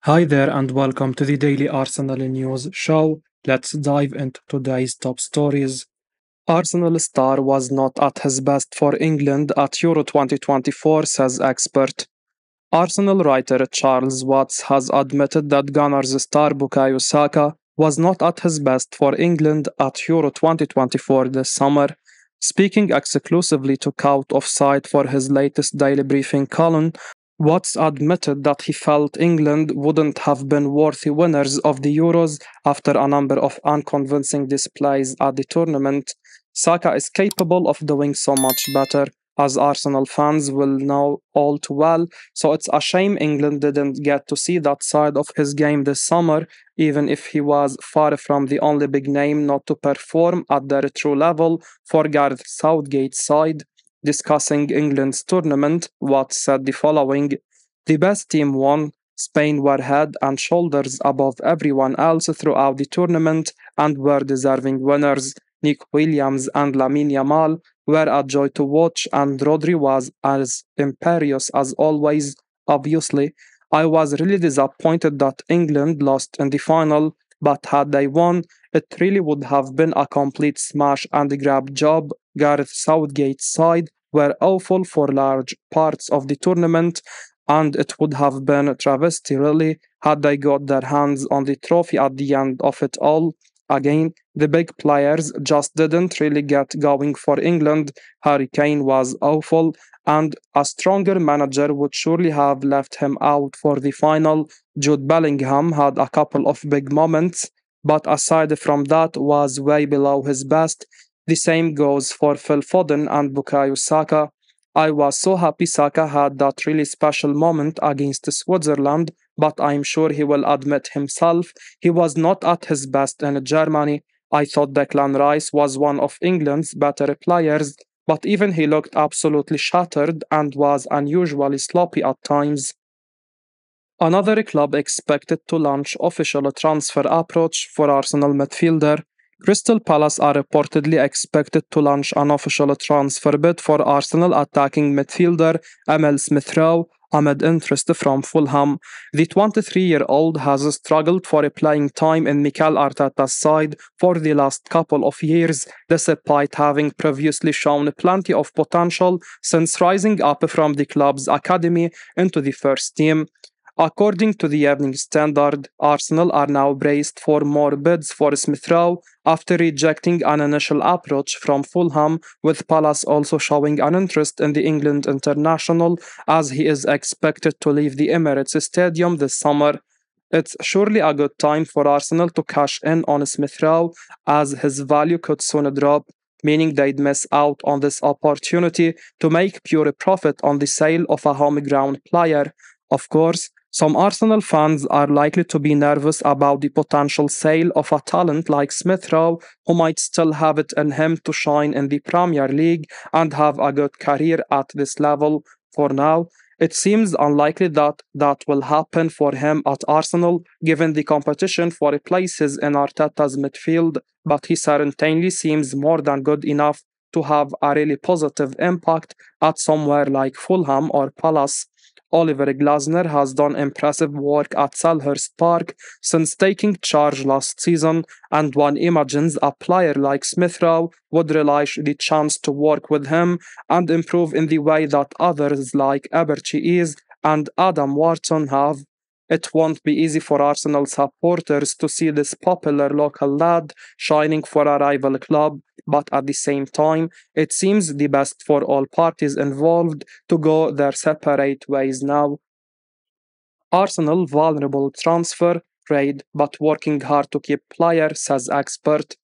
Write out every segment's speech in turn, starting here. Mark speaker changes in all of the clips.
Speaker 1: Hi there and welcome to the Daily Arsenal News Show. Let's dive into today's top stories. Arsenal star was not at his best for England at Euro 2024, says expert. Arsenal writer Charles Watts has admitted that Gunners star Bukayo Saka was not at his best for England at Euro 2024 this summer. Speaking exclusively to CaughtOffside for his latest daily briefing column, Watts admitted that he felt England wouldn't have been worthy winners of the Euros after a number of unconvincing displays at the tournament. Saka is capable of doing so much better, as Arsenal fans will know all too well, so it's a shame England didn't get to see that side of his game this summer, even if he was far from the only big name not to perform at their true level for Gareth Southgate's side. Discussing England's tournament, Watts said the following: The best team won. Spain were head and shoulders above everyone else throughout the tournament and were deserving winners. Nick Williams and Lamine Yamal were a joy to watch, and Rodri was as imperious as always. Obviously, I was really disappointed that England lost in the final, but had they won, it really would have been a complete smash and grab job. Gareth Southgate's side were awful for large parts of the tournament, and it would have been a travesty, really, had they got their hands on the trophy at the end of it all. Again, the big players just didn't really get going for England. Harry Kane was awful, and a stronger manager would surely have left him out for the final. Jude Bellingham had a couple of big moments, but aside from that was way below his best. The same goes for Phil Foden and Bukayo Saka. I was so happy Saka had that really special moment against Switzerland, but I'm sure he will admit himself he was not at his best in Germany. I thought Declan Rice was one of England's better players, but even he looked absolutely shattered and was unusually sloppy at times. Another club expected to launch official transfer approach for Arsenal midfielder. Crystal Palace are reportedly expected to launch an official transfer bid for Arsenal attacking midfielder Emile Smith Rowe amid interest from Fulham. The 23-year-old has struggled for playing time in Mikel Arteta's side for the last couple of years, despite having previously shown plenty of potential since rising up from the club's academy into the first team. According to the Evening Standard, Arsenal are now braced for more bids for Smith Rowe after rejecting an initial approach from Fulham, with Palace also showing an interest in the England international as he is expected to leave the Emirates Stadium this summer. It's surely a good time for Arsenal to cash in on Smith Rowe as his value could soon drop, meaning they'd miss out on this opportunity to make pure profit on the sale of a home ground player. Of course, some Arsenal fans are likely to be nervous about the potential sale of a talent like Smith Rowe, who might still have it in him to shine in the Premier League and have a good career at this level. For now, it seems unlikely that that will happen for him at Arsenal, given the competition for places in Arteta's midfield, but he certainly seems more than good enough to have a really positive impact at somewhere like Fulham or Palace. Oliver Glasner has done impressive work at Selhurst Park since taking charge last season, and one imagines a player like Smith Rowe would relish the chance to work with him and improve in the way that others like Eberchie and Adam Wharton have. It won't be easy for Arsenal supporters to see this popular local lad shining for a rival club, but at the same time, it seems the best for all parties involved to go their separate ways now. Arsenal vulnerable transfer trade but working hard to keep player, says expert.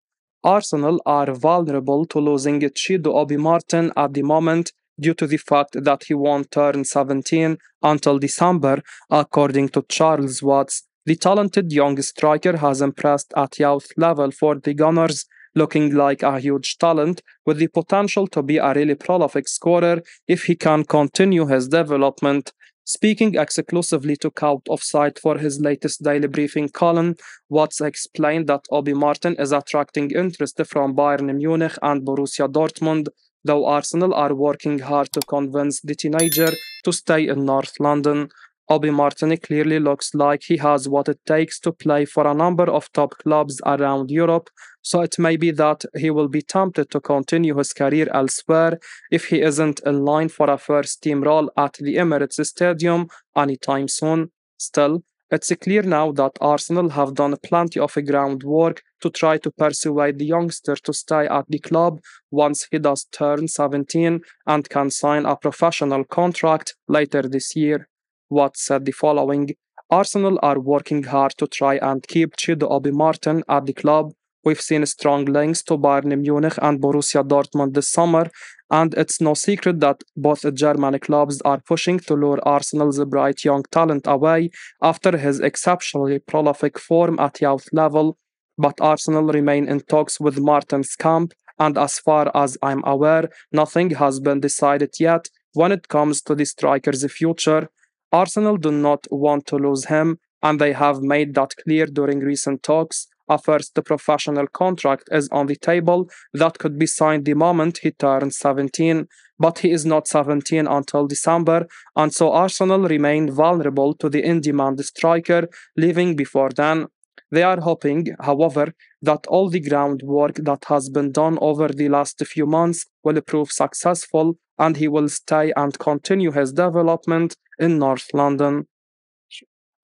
Speaker 1: Arsenal are vulnerable to losing Chido Obi Martin at the moment due to the fact that he won't turn 17 until December, according to Charles Watts. The talented young striker has impressed at youth level for the Gunners, looking like a huge talent with the potential to be a really prolific scorer if he can continue his development. Speaking exclusively to CaughtOffside for his latest daily briefing column, Watts explained that Obi Martin is attracting interest from Bayern Munich and Borussia Dortmund, though Arsenal are working hard to convince the teenager to stay in North London. Obi Martin clearly looks like he has what it takes to play for a number of top clubs around Europe, so it may be that he will be tempted to continue his career elsewhere if he isn't in line for a first team role at the Emirates Stadium anytime soon. Still, it's clear now that Arsenal have done plenty of groundwork to try to persuade the youngster to stay at the club once he does turn 17 and can sign a professional contract later this year. Watt said the following: Arsenal are working hard to try and keep Chido Obi Martin at the club. We've seen strong links to Bayern Munich and Borussia Dortmund this summer, and it's no secret that both German clubs are pushing to lure Arsenal's bright young talent away after his exceptionally prolific form at youth level. But Arsenal remain in talks with Martin's camp, and as far as I'm aware, nothing has been decided yet when it comes to the striker's future. Arsenal do not want to lose him, and they have made that clear during recent talks. A first professional contract is on the table that could be signed the moment he turns 17, but he is not 17 until December, and so Arsenal remain vulnerable to the in demand striker leaving before then. They are hoping, however, that all the groundwork that has been done over the last few months will prove successful and he will stay and continue his development in North London.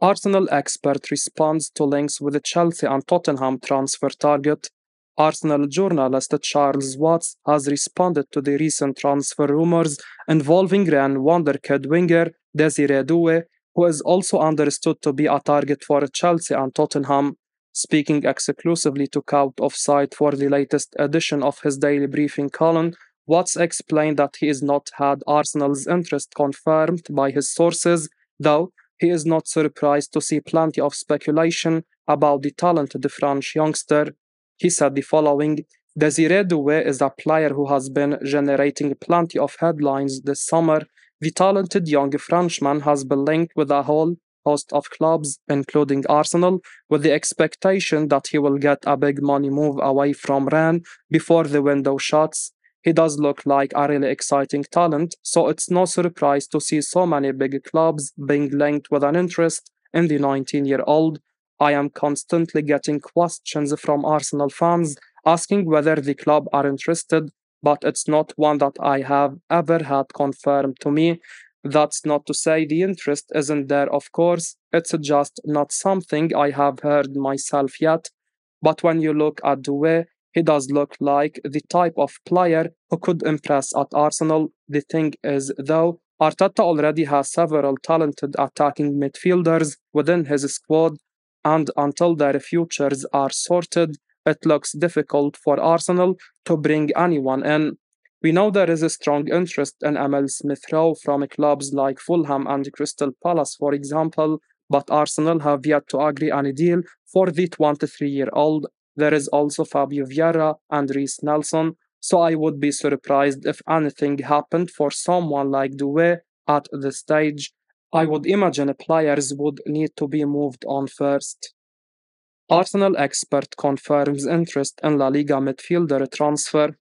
Speaker 1: Arsenal expert responds to links with the Chelsea and Tottenham transfer target. Arsenal journalist Charles Watts has responded to the recent transfer rumors involving Rennes wonderkid winger Desiree Doué, who is also understood to be a target for Chelsea and Tottenham. Speaking exclusively to CaughtOffside for the latest edition of his daily briefing column, Watts explained that he has not had Arsenal's interest confirmed by his sources, though he is not surprised to see plenty of speculation about the talented French youngster. He said the following: Desiree Doué is a player who has been generating plenty of headlines this summer. The talented young Frenchman has been linked with a whole host of clubs, including Arsenal, with the expectation that he will get a big money move away from Rennes before the window shuts. He does look like a really exciting talent, so it's no surprise to see so many big clubs being linked with an interest in the 19-year-old. I am constantly getting questions from Arsenal fans asking whether the club are interested, but it's not one that I have ever had confirmed to me. That's not to say the interest isn't there, of course, it's just not something I have heard myself yet. But when you look at the way he does look like the type of player who could impress at Arsenal. The thing is, though, Arteta already has several talented attacking midfielders within his squad, and until their futures are sorted, it looks difficult for Arsenal to bring anyone in. We know there is a strong interest in Emile Smith Rowe from clubs like Fulham and Crystal Palace, for example, but Arsenal have yet to agree on a deal for the 23-year-old. There is also Fabio Vieira and Reece Nelson, so I would be surprised if anything happened for someone like Doué at this stage. I would imagine players would need to be moved on first. Arsenal expert confirms interest in La Liga midfielder transfer.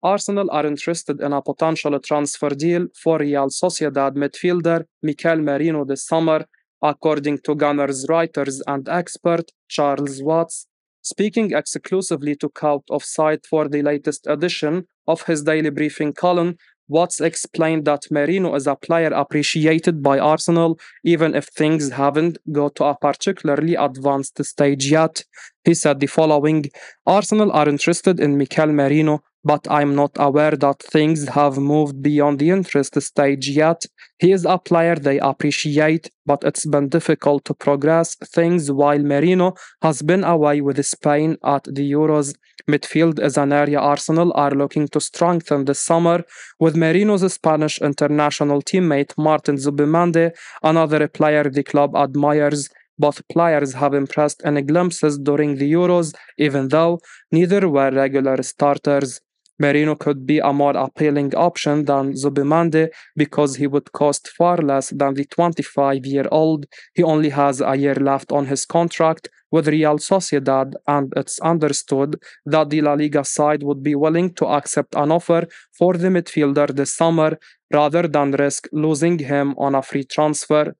Speaker 1: Arsenal are interested in a potential transfer deal for Real Sociedad midfielder Mikel Merino this summer, according to Gunners writers and expert Charles Watts. Speaking exclusively to CaughtOffside for the latest edition of his daily briefing column, Watts explained that Merino is a player appreciated by Arsenal even if things haven't got to a particularly advanced stage yet. He said the following: Arsenal are interested in Mikel Merino, but I'm not aware that things have moved beyond the interest stage yet. He is a player they appreciate, but it's been difficult to progress things while Merino has been away with Spain at the Euros. Midfield is an area Arsenal are looking to strengthen this summer, with Merino's Spanish international teammate Martin Zubimendi, another player the club admires. Both players have impressed in glimpses during the Euros, even though neither were regular starters. Merino could be a more appealing option than Zubimendi because he would cost far less than the 25-year-old. He only has a year left on his contract with Real Sociedad, and it's understood that the La Liga side would be willing to accept an offer for the midfielder this summer rather than risk losing him on a free transfer.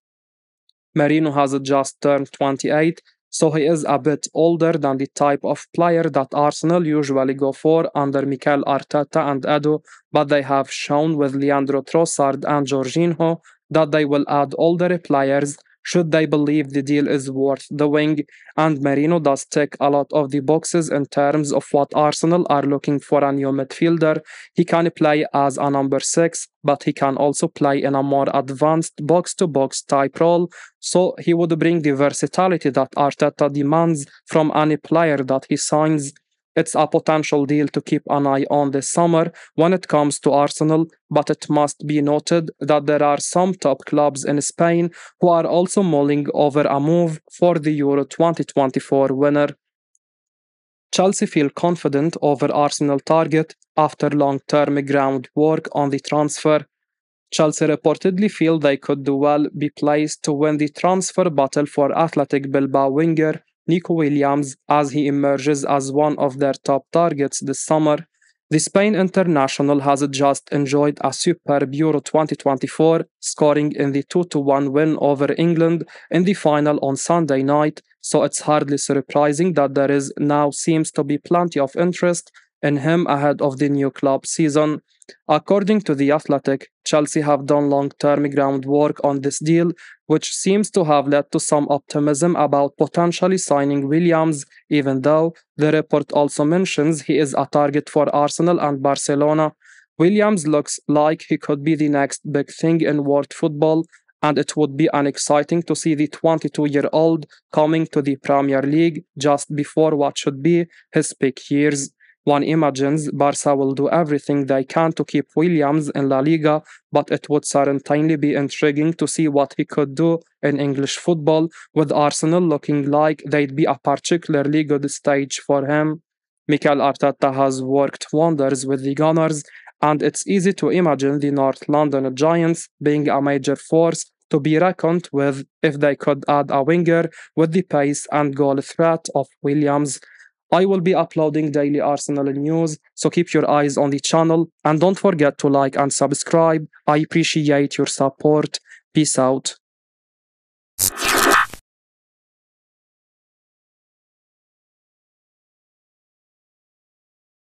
Speaker 1: Marino has just turned 28, so he is a bit older than the type of player that Arsenal usually go for under Mikel Arteta and Edu, but they have shown with Leandro Trossard and Jorginho that they will add older players should they believe the deal is worth the wing, and Marino does tick a lot of the boxes in terms of what Arsenal are looking for a new midfielder. He can play as a number 6, but he can also play in a more advanced box to box type role, so he would bring the versatility that Arteta demands from any player that he signs. It's a potential deal to keep an eye on this summer when it comes to Arsenal, but it must be noted that there are some top clubs in Spain who are also mulling over a move for the Euro 2024 winner. Chelsea feel confident over Arsenal target after long-term groundwork on the transfer. Chelsea reportedly feel they could well be placed to win the transfer battle for Athletic Bilbao winger Nico Williams as he emerges as one of their top targets this summer. The Spain international has just enjoyed a superb Euro 2024, scoring in the 2-1 win over England in the final on Sunday night, so it's hardly surprising that there is now seems to be plenty of interest in him ahead of the new club season. According to The Athletic, Chelsea have done long-term groundwork on this deal, which seems to have led to some optimism about potentially signing Williams, even though the report also mentions he is a target for Arsenal and Barcelona. Williams looks like he could be the next big thing in world football, and it would be unexciting to see the 22-year-old coming to the Premier League just before what should be his peak years. One imagines Barca will do everything they can to keep Williams in La Liga, but it would certainly be intriguing to see what he could do in English football, with Arsenal looking like they'd be a particularly good stage for him. Mikel Arteta has worked wonders with the Gunners, and it's easy to imagine the North London Giants being a major force to be reckoned with if they could add a winger with the pace and goal threat of Williams. I will be uploading daily Arsenal news, so keep your eyes on the channel and don't forget to like and subscribe. I appreciate your support. Peace out.